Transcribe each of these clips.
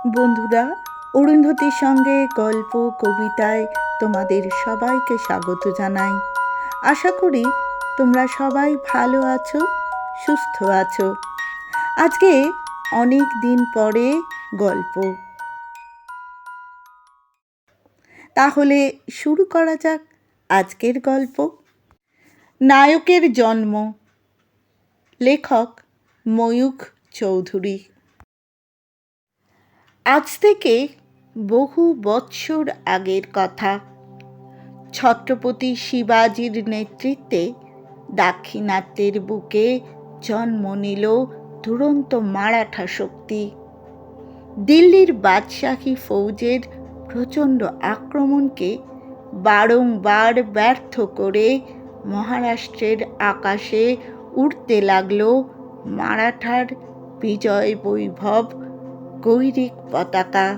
বন্ধুরা, অরুন্ধতির সঙ্গে গল্প কবিতায় তোমাদের সবাইকে স্বাগত জানাই। আশা করি তোমরা সবাই ভালো আছো, সুস্থ আছো। আজকে অনেক দিন পরে গল্প। তাহলে শুরু করা যাক আজকের গল্প। নায়কের জন্ম, লেখক ময়ূখ চৌধুরী। আজ থেকে বহু বৎসর আগের কথা। ছত্রপতি শিবাজির নেতৃত্বে দাক্ষিণাত্যের বুকে জন্ম নিল দুরন্ত মারাঠা শক্তি। দিল্লির বাদশাহী ফৌজের প্রচণ্ড আক্রমণকে বারংবার ব্যর্থ করে মহারাষ্ট্রের আকাশে উড়তে লাগল মারাঠার বিজয় বৈভব গৈরিক পতাকা।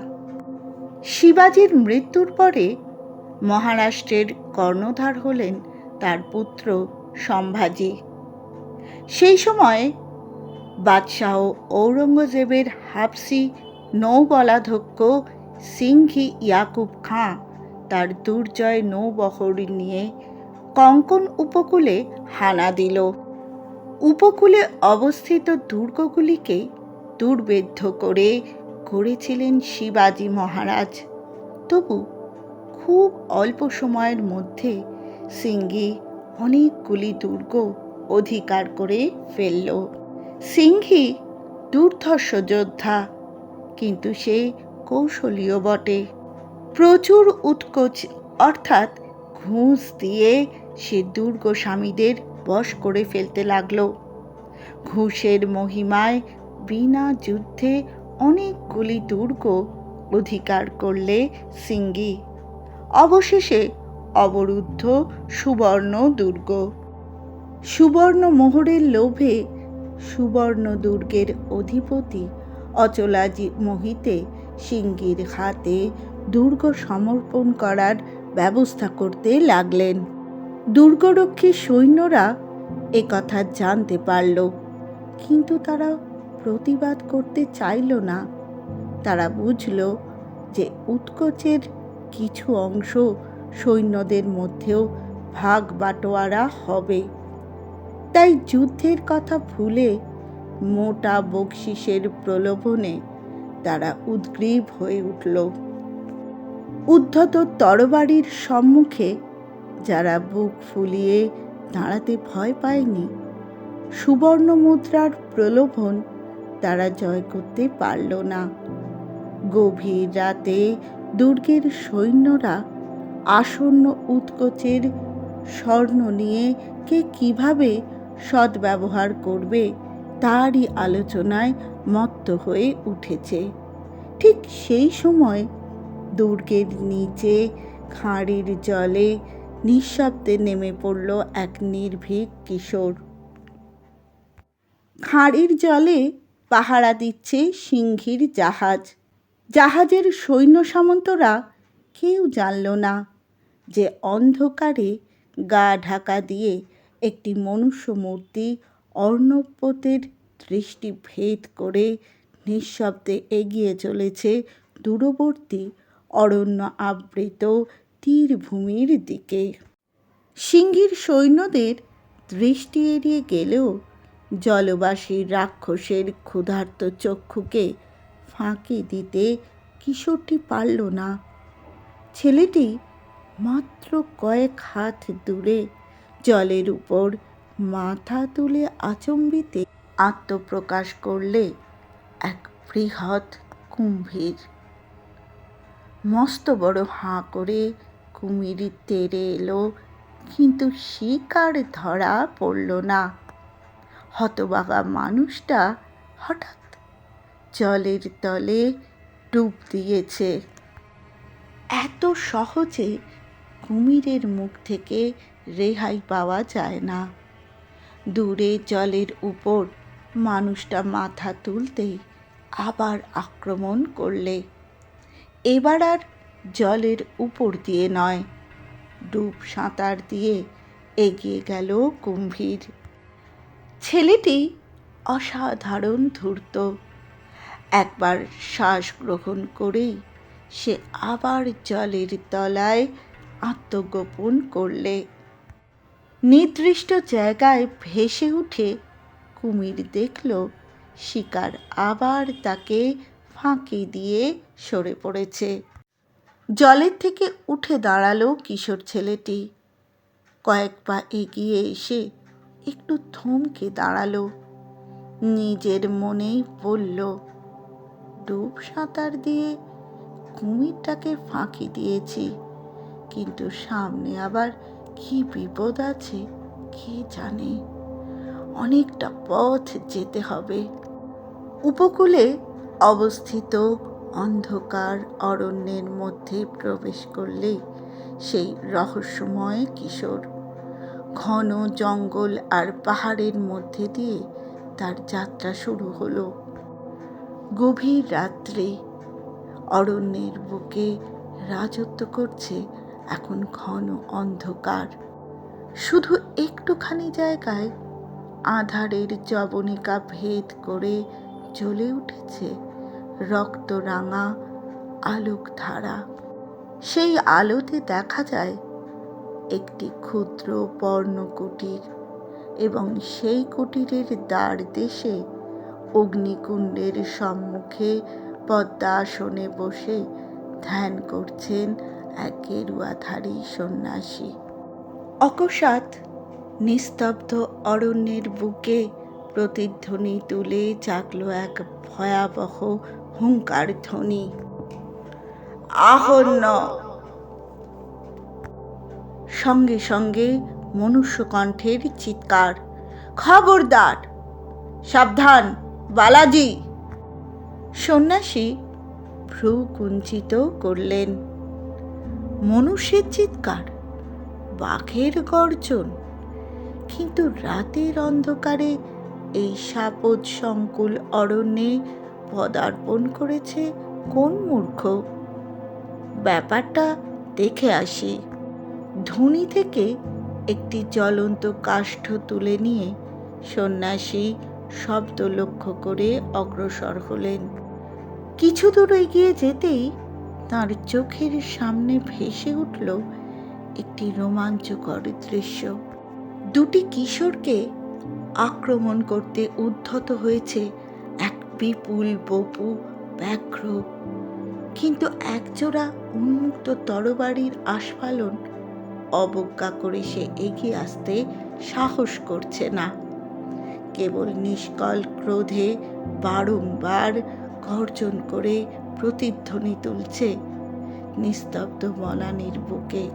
শিবাজির মৃত্যুর পরে মহারাষ্ট্রের কর্ণধার হলেন তার পুত্র সম্ভাজি। সেই সময় বাদশাহ ঔরঙ্গজেবের হাবসি নৌবলাধ্যক্ষ সিংঘি ইয়াকুব খাঁ তার দুর্জয় নৌবহর নিয়ে কঙ্কন উপকূলে হানা দিল। উপকূলে অবস্থিত দুর্গগুলিকে দুর্ভেদ্য করে গড়েছিলেন শিবাজি মহারাজ। তবু খুব অল্প সময়ের মধ্যে সিংঘি অনেকগুলি দুর্গ অধিকার করে ফেলল। সিংঘি দুর্ধর্ষ যোদ্ধা, কিন্তু সে কৌশলীয় বটে। প্রচুর উৎকোচ অর্থাৎ ঘুষ দিয়ে সে দুর্গ স্বামীদের বশ করে ফেলতে লাগল। ঘুষের মহিমায় বিনা যুদ্ধে অনেকগুলি দুর্গ অধিকার করলে সিংঘি। অবশেষে অবরুদ্ধ সুবর্ণ দুর্গ। সুবর্ণ মোহরের লোভে সুবর্ণ দুর্গের অধিপতি অচলাজি মোহিতে সিংঘির হাতে দুর্গ সমর্পণ করার ব্যবস্থা করতে লাগলেন। দুর্গরক্ষী সৈন্যরা একথা জানতে পারল, কিন্তু তারা প্রতিবাদ করতে চাইল না। তারা বুঝল যে উৎকোচের কিছু অংশ সৈন্যদের মধ্যেও ভাগ বাটোয়ারা হবে। তাই যুদ্ধের কথা ভুলে মোটা বকশিসের প্রলোভনে তারা উদ্গ্রীব হয়ে উঠল। উদ্ধত তরবারির সম্মুখে যারা বুক ফুলিয়ে দাঁড়াতে ভয় পায়নি, সুবর্ণ মুদ্রার প্রলোভন তারা জয় করতে পারল না। গভীর রাতে দুর্গের সৈন্যরা আসন্ন উৎকোচের স্বর্ণ নিয়ে কে কিভাবে সদ্ব্যবহার করবে তারই আলোচনায় মত্ত হয়ে উঠেছে। ঠিক সেই সময় দুর্গের নিচে খাঁড়ির জলে নিঃশব্দে নেমে পড়ল এক নির্ভীক কিশোর। খাঁড়ির জলে পাহারা দিচ্ছে সিংঘির জাহাজ। জাহাজের সৈন্য সামন্তরা কেউ জানল না যে অন্ধকারে গা ঢাকা দিয়ে একটি মনুষ্য মূর্তি অর্ণবপোতের দৃষ্টি ভেদ করে নিঃশব্দে এগিয়ে চলেছে দূরবর্তী অরণ্য আবৃত তীরভূমির দিকে। সিংঘির সৈন্যদের দৃষ্টি এড়িয়ে গেলেও জলবাসী রাক্ষসের ক্ষুধার্ত চক্ষুকে ফাঁকি দিতে কিশোরটি পারল না। ছেলেটি মাত্র কয়েক হাত দূরে জলের উপর মাথা তুলে আচম্বিতে আত্মপ্রকাশ করলে এক বৃহৎ কুম্ভীর। মস্ত বড় হাঁ করে কুমির তেড়ে এলো, কিন্তু শিকার ধরা পড়ল না। হতবাগা মানুষটা হঠাৎ জলের তলে ডুব দিয়েছে। এত সহজে কুমিরের মুখ থেকে রেহাই পাওয়া যায় না। দূরে জলের উপর মানুষটা মাথা তুলতেই আবার আক্রমণ করলে। এবার আর জলের উপর দিয়ে নয়, ডুব সাঁতার দিয়ে এগিয়ে গেল কুম্ভীর। ছেলেটি অসাধারণ ধূর্ত। একবার শ্বাস গ্রহণ করেই সে আবার জলের তলায় আত্মগোপন করলে। নির্দিষ্ট জায়গায় ভেসে উঠে কুমির দেখল শিকার আবার তাকে ফাঁকি দিয়ে সরে পড়েছে। জলের থেকে উঠে দাঁড়ালো কিশোর ছেলেটি। কয়েক পা এগিয়ে এসে একটু থমকে দাঁড়ালো। নিজের মনেই বলল, ডুব সাঁতার দিয়ে কুমিরটাকে ফাঁকি দিয়েছি, কিন্তু সামনে আবার কি বিপদ আছে কে জানে। অনেকটা পথ যেতে হবে। উপকূলে অবস্থিত অন্ধকার অরণ্যের মধ্যে প্রবেশ করলে সেই রহস্যময় কিশোর। ঘন জঙ্গল আর পাহাড়ের মধ্যে দিয়ে তার যাত্রা শুরু হলো। গভীর রাত্রে অরণ্যের বুকে রাজত্ব করছে এখন ঘন অন্ধকার। শুধু একটুখানি জায়গায় আঁধারের জবনিকা ভেদ করে জ্বলে উঠেছে রক্তরাঙা আলোকধারা। সেই আলোতে দেখা যায় একটি ক্ষুদ্র পর্ণকুটির, এবং সেই কুটিরের দ্বার দেশে অগ্নিকুণ্ডের সম্মুখে পদ্মাসনে বসে ধ্যান করছেন এক গেরুয়াধারী সন্ন্যাসী। অকস্মাৎ নিস্তব্ধ অরণ্যের বুকে প্রতিধ্বনি তুলে জাগল এক ভয়াবহ হুঙ্কার ধ্বনি। আহন্য! সঙ্গে সঙ্গে মনুষ্যকণ্ঠের চিৎকার, খবরদার! সাবধান বালাজি! সন্ন্যাসী ভ্রু কুঞ্চিত করলেন। মনুষ্যের চিৎকার, বাঘের গর্জন, কিন্তু রাতের অন্ধকারে এই সাপদ সংকুল অরণ্যে পদার্পণ করেছে কোন মূর্খ? ব্যাপারটা দেখে আসি। ধুনি থেকে একটি জ্বলন্ত কাষ্ঠ তুলে নিয়ে সন্ন্যাসী শব্দ লক্ষ্য করে অগ্রসর হলেন। কিছু দূর এগিয়ে যেতেই তাঁর চোখের সামনে ভেসে উঠল একটি রোমাঞ্চকর দৃশ্য। দুটি কিশোরকে আক্রমণ করতে উদ্ধত হয়েছে এক বিপুল বপু ব্যাঘ্র, কিন্তু একজোড়া উন্মুক্ত তরবারির আস্ফালন অবজ্ঞা করে সে এগিয়ে আসতে সাহস করছে না। কেবল নিষ্কল ক্রোধে বারংবার গর্জন করে প্রতিধ্বনি তুলছে নিস্তব্ধ বনানীর বুকে।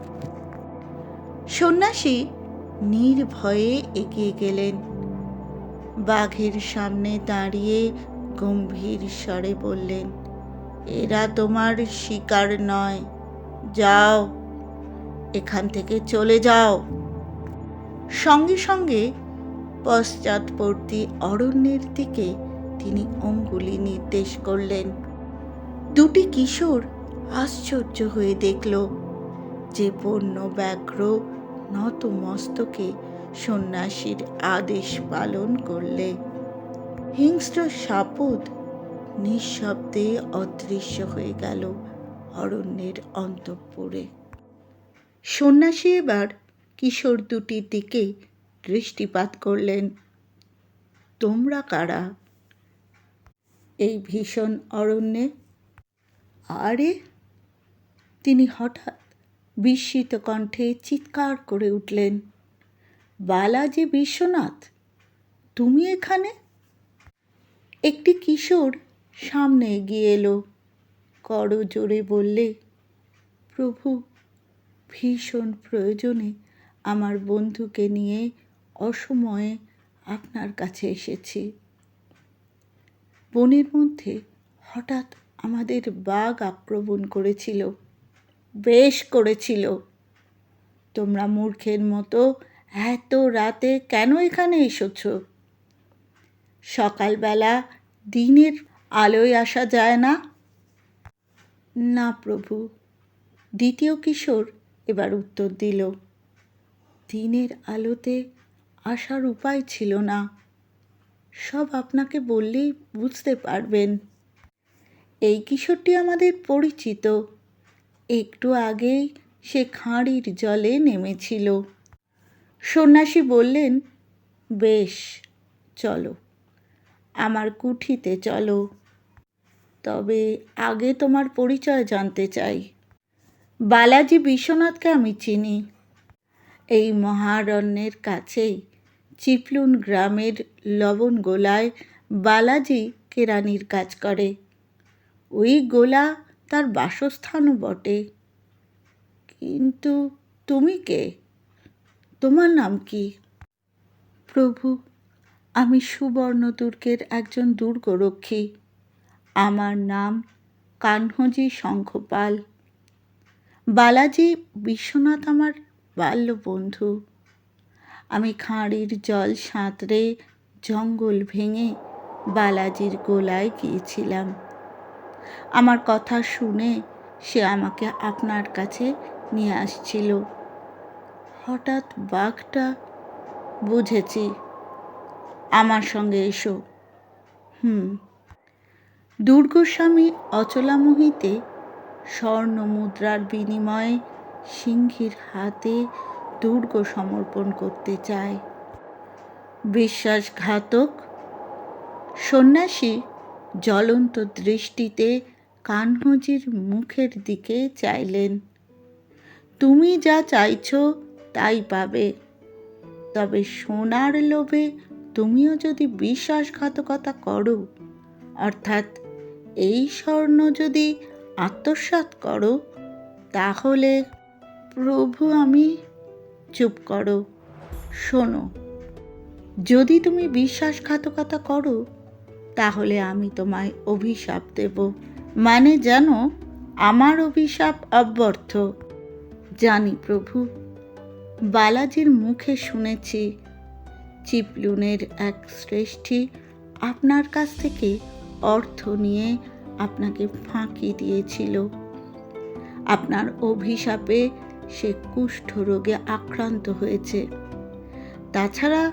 সন্ন্যাসী নির্ভয়ে এগিয়ে গেলেন। বাঘের সামনে দাঁড়িয়ে গম্ভীর স্বরে বললেন, এরা তোমার শিকার নয়, যাও, এখান থেকে চলে যাও। সঙ্গে সঙ্গে পশ্চাৎবর্তী অরণ্যের দিকে তিনি অঙ্গুলি নির্দেশ করলেন। দুটি কিশোর আশ্চর্য হয়ে দেখল যে বন্য ব্যাঘ্র নত মস্তকে সন্ন্যাসীর আদেশ পালন করলে। হিংস্র সাপদ নিঃশব্দে অদৃশ্য হয়ে গেল অরণ্যের অন্তঃপুরে। সন্ন্যাসী এবার কিশোর দুটির দিকে দৃষ্টিপাত করলেন। তোমরা কারা এই ভীষণ অরণ্যে? আরে! তিনি হঠাৎ বিস্মিত কণ্ঠে চিৎকার করে উঠলেন, বালাজি বিশ্বনাথ, তুমি এখানে? একটি কিশোর সামনে এগিয়ে এলো, করজোড়ে বললে, প্রভু, ভীষণ প্রয়োজনে আমার বন্ধুকে নিয়ে অসময়ে আপনার কাছে এসেছি। বনের মধ্যে হঠাৎ আমাদের বাঘ আক্রমণ করেছিল। বেশ করেছিল। তোমরা মূর্খের মতো এত রাতে কেন এখানে এসেছ? সকালবেলা দিনের আলোয় আসা যায় না? না প্রভু, দ্বিতীয় কিশোর এবার উত্তর দিল, দিনের আলোতে আসার উপায় ছিল না। সব আপনাকে বললেই বুঝতে পারবেন। এই কিশোরটি আমাদের পরিচিত। একটু আগেই সে খাঁড়ির জলে নেমেছিল। সন্ন্যাসী বললেন, বেশ, চলো, আমার কুঠিতে চলো। তবে আগে তোমার পরিচয় জানতে চাই। বালাজি বিশ্বনাথকে আমি চিনি। এই মহারণ্যের কাছেই চিপলুন গ্রামের লবণ গোলায় বালাজি কেরানির কাজ করে। ওই গোলা তার বাসস্থানও বটে। কিন্তু তুমি কে? তোমার নাম কি? প্রভু, আমি সুবর্ণদুর্গের একজন দুর্গরক্ষী। আমার নাম কান্হজি শঙ্খপাল। বালাজি বিশ্বনাথ আমার বাল্য বন্ধু। আমি খাঁড়ির জল সাঁতরে জঙ্গল ভেঙে বালাজির গোলায় গিয়েছিলাম। আমার কথা শুনে সে আমাকে আপনার কাছে নিয়ে আসছিল। হঠাৎ বাঘটা, বুঝেছি, আমার সঙ্গে এসো। দুর্গস্বামী অচলামোহিতে স্বর্ণ মুদ্রার বিনিময়ে সিংহীর হাতে দুর্গ সমর্পণ করতে চায়। বিশ্বাসঘাতক। সন্ন্যাসী জ্বলন্ত দৃষ্টিতে কান্হজির মুখের দিকে চাইলেন। তুমি যা চাইছ তাই পাবে, তবে সোনার লোভে তুমিও যদি বিশ্বাসঘাতকতা করো, অর্থাৎ এই স্বর্ণ যদি আত্মসাৎ করো, তাহলে প্রভু আমি। চুপ করো, শোনো। যদি তুমি বিশ্বাসঘাতকতা করো, তাহলে আমি তোমায় অভিশাপ দেব। মানে জানো, আমার অভিশাপ অব্যর্থ। জানি প্রভু। বালাজির মুখে শুনেছি চিপলুনের এক শ্রেষ্ঠী আপনার কাছ থেকে অর্থ নিয়ে আপনাকে ফাঁকি দিয়েছিল। আপনার অভিশাপে সে কুষ্ঠরোগে আক্রান্ত হয়েছে। তাছাড়া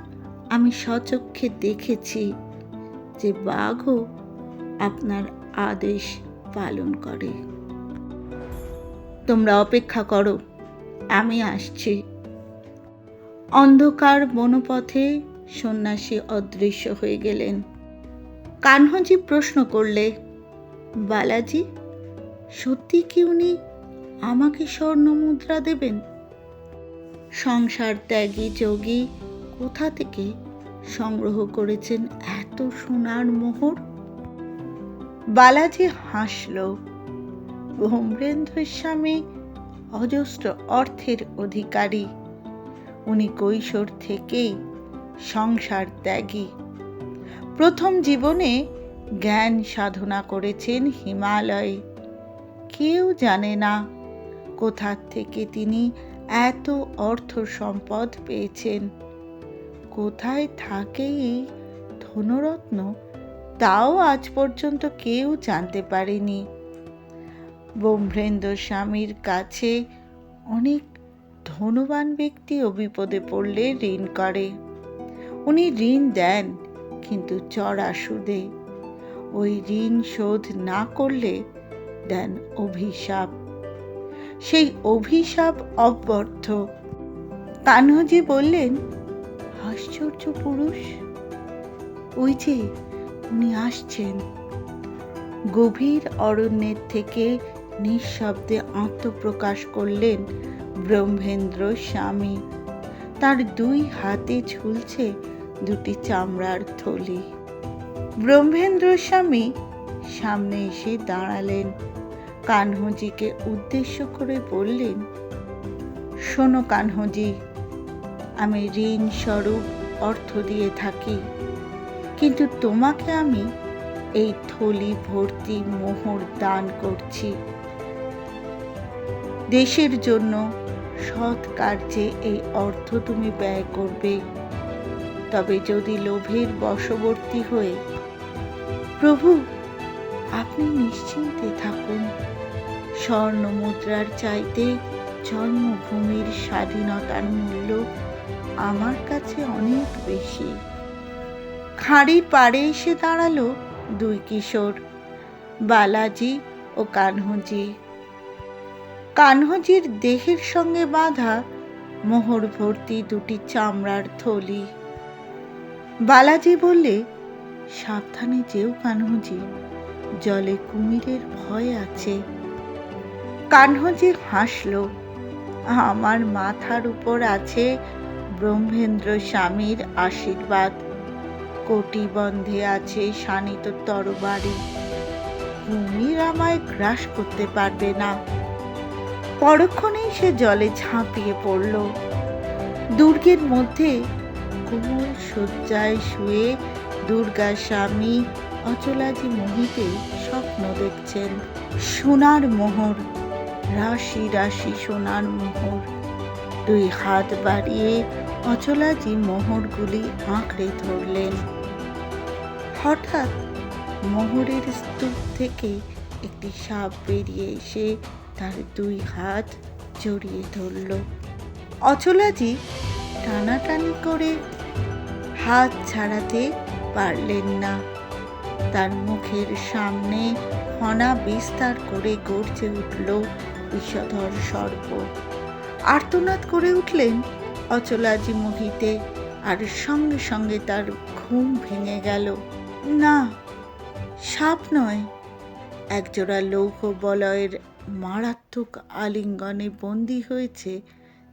আমি স্বচক্ষে দেখেছি যে বাঘও আপনার আদেশ পালন করে। তোমরা অপেক্ষা করো, আমি আসছি। অন্ধকার বনপথে সন্ন্যাসী অদৃশ্য হয়ে গেলেন। কান্হজি প্রশ্ন করলে, বালাজি, সত্যি কি উনি আমাকে স্বর্ণ মুদ্রা দেবেন? সংসার ত্যাগী যোগী কোথা থেকে সংগ্রহ করেছেন এত সোনার মোহর? বালাজি হাসল। ব্রহ্মেন্দ্র স্বামী অজস্র অর্থের অধিকারী। উনি কৈশোর থেকেই সংসার ত্যাগী। প্রথম জীবনে জ্ঞান সাধনা করেছেন হিমালয়ে। কেউ জানে না কোথা থেকে তিনি এত অর্থ সম্পদ পেয়েছেন। কোথায় থাকে এই ধনরত্ন, তাও আজ পর্যন্ত কেউ জানতে পারেনি। ব্রহ্মেন্দ্র স্বামীর কাছে অনেক ধনবান ব্যক্তিও বিপদে পড়লে ঋণ করে। উনি ঋণ দেন, কিন্তু চড়া সুদে। ওই ঋণ শোধ না করলে দেন অভিশাপ। সেই অভিশাপ অব্যর্থ। কান্হজি বললেন, আশ্চর্য পুরুষ। ওই যে উনি আসছেন। গভীর অরণ্যের থেকে নিঃশব্দে আত্মপ্রকাশ করলেন ব্রহ্মেন্দ্র স্বামী। তার দুই হাতে ঝুলছে দুটি চামড়ার থলি। ব্রহ্মেন্দ্র স্বামী সামনে এসে দাঁড়ালেন। কান্হজিকে উদ্দেশ্য করে বললেন, শোনো কান্হজি, আমি ঋণ স্বরূপ অর্থ দিয়ে থাকি, কিন্তু তোমাকে আমি এই থলি ভর্তি মোহর দান করছি। দেশের জন্য সৎ কার্যে এই অর্থ তুমি ব্যয় করবে। তবে যদি লোভের বশবর্তী হয়ে, প্রভু আপনি নিশ্চিন্তে থাকুন। স্বর্ণ মুদ্রার চাইতে জন্মভূমির স্বাধীনতার মূল্য আমার কাছে অনেক বেশি। খাঁড়ির পাড়ে এসে দাঁড়ালো দুই কিশোর। বালাজি ও কানহজি। কানহজির দেহের সঙ্গে বাঁধা মোহর ভর্তি দুটি চামড়ার থলি। বালাজি বললে, সাবধানে যেও কানহজি, জলে কুমিরের ভয় আছে। কানহজি হাসল, আমার মাথার উপর আছে ব্রহ্মেন্দ্র স্বামীর আশীর্বাদ, কটিবন্ধে আছে শানিত তরবারি, কুমির আমায় গ্রাস করতে পারবে না। পরক্ষণেই সে জলে ঝাঁপিয়ে পড়ল। দুর্গের মধ্যে কোমল শয্যায় শুয়ে দুর্গা স্বামী অচলাজি মোহিতে স্বপ্ন দেখছেন। সোনার মোহর, রাশি রাশি সোনার মোহর। দুই হাত বাড়িয়ে অচলাজি মোহরগুলি আঁকড়ে ধরলেন। হঠাৎ মোহরের স্তূপ থেকে একটি সাপ বেরিয়ে এসে তার দুই হাত জড়িয়ে ধরল। অচলাজি টানাটানি করে হাত ছাড়াতে পারলেন না। তার মুখের সামনে ফনা বিস্তার করে গর্জে উঠল বিষধর সর্প। আর্তনাদ করে উঠলেন অচলাজি মোহিতে, আর সঙ্গে সঙ্গে তার ঘুম ভেঙে গেল। না, সাপ নয়, একজোড়া লৌহ বলয়ের মারাত্মক আলিঙ্গনে বন্দী হয়েছে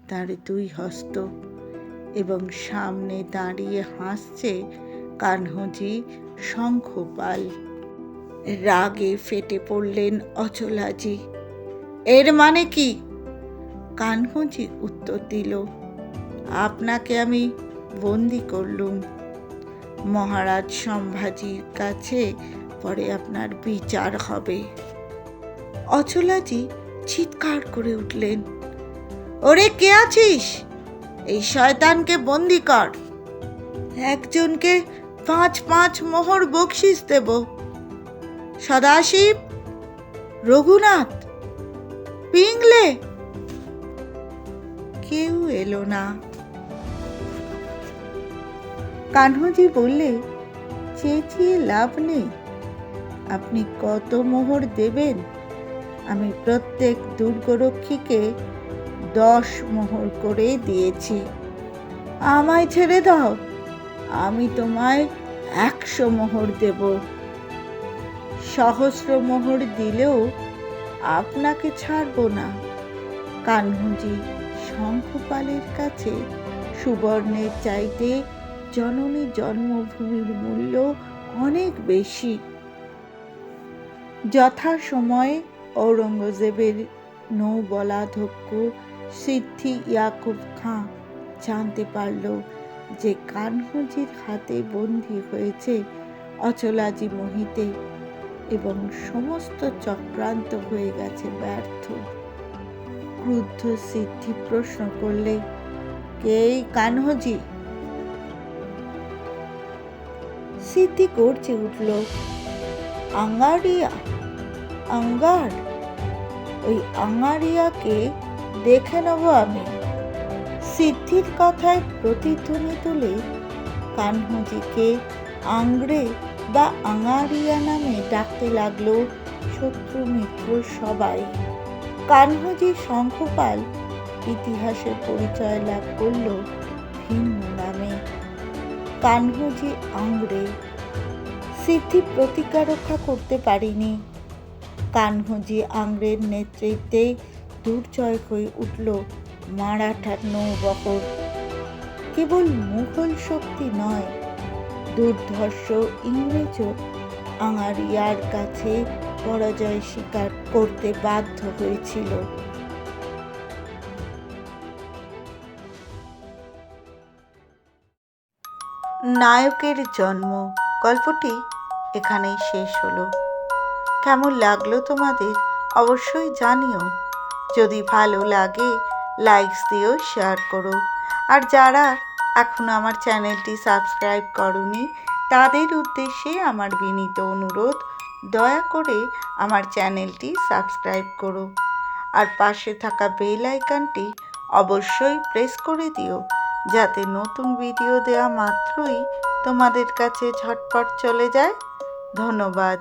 তার দুই হস্ত, এবং সামনে দাঁড়িয়ে হাসছে কানহজি শঙ্খপাল। রাগে ফেটে পড়লেন অচলাজি। এর মানে কি? কানহজি উত্তর দিল, আপনাকে আমি বন্দি করলুম। মহারাজ সম্ভাজির কাছে পরে আপনার বিচার হবে। অচলাজি চিৎকার করে উঠলেন, ওরে কে আছিস? এই শয়তানকে বন্দি কর। একজনকে 5 মোহর বকশিস দেব। সদাশিব, রঘুনাথ, পিংলে। কেউ এলো না। কানহজি বললে, চেঁচিয়ে লাভ নেই। আপনি কত মোহর দেবেন? আমি প্রত্যেক দুর্গরক্ষীকে 10 মোহর করে দিয়েছি। আমায় ছেড়ে দাও, আমি তোমায় 100 মোহর দেব। 1,000 মোহর দিলেও আপনাকে ছাড়ব না। কানহজি শঙ্খপালের কাছে সুবর্ণের চাইতে জননী জন্মভূমির মূল্য অনেক বেশি। যথাসময়ে ঔরঙ্গজেবের নৌবলাধ্যক্ষ সিদ্ধি ইয়াকুব খাঁ জানতে পারল যে কানহজির হাতে বন্দী হয়েছে অচলাজি মোহিতে, এবং সমস্ত চক্রান্ত হয়ে গেছে ব্যর্থ। ক্রুদ্ধ সিদ্ধি প্রশ্ন করলে, কে এই কানহজি? সিদ্ধি গর্জে উঠল, আঙ্গারিয়া, আঙ্গার। ওই আঙ্গারিয়াকে দেখে নেব আমি। সিদ্ধির কথায় প্রতিধ্বনি তুলে কানহজিকে আংড়ে বা আঙ্গারিয়া নামে ডাকতে লাগলো শত্রু মিত্র সবাই। কানহজি শঙ্খপাল ইতিহাসে পরিচয় লাভ করল ভিন্ন নামে, কানহজি আংড়ে। সিদ্ধি প্রতিজ্ঞা রক্ষা করতে পারেনি। কানহজি আংড়ের নেতৃত্বে দুর্জয় হয়ে উঠল মারাঠার নৌবহর। কেবল মুঘল শক্তি নয়, দুর্ধর্ষ ইংরেজও আঙ্গারিয়ার কাছে পরাজয় স্বীকার করতে বাধ্য হয়েছিল। নায়কের জন্ম গল্পটি এখানেই শেষ হলো। কেমন লাগলো তোমাদের অবশ্যই জানিও। যদি ভালো লাগে লাইকস দিও, শেয়ার করো। আর যারা এখনো আমার চ্যানেলটি সাবস্ক্রাইব করোনি তাদের উদ্দেশ্যে আমার বিনীত অনুরোধ, দয়া করে আমার চ্যানেলটি সাবস্ক্রাইব করো আর পাশে থাকা বেল আইকনটি অবশ্যই প্রেস করে দিও, যাতে নতুন ভিডিও দেওয়া মাত্রই তোমাদের কাছে ঝটপট চলে যায়। ধন্যবাদ।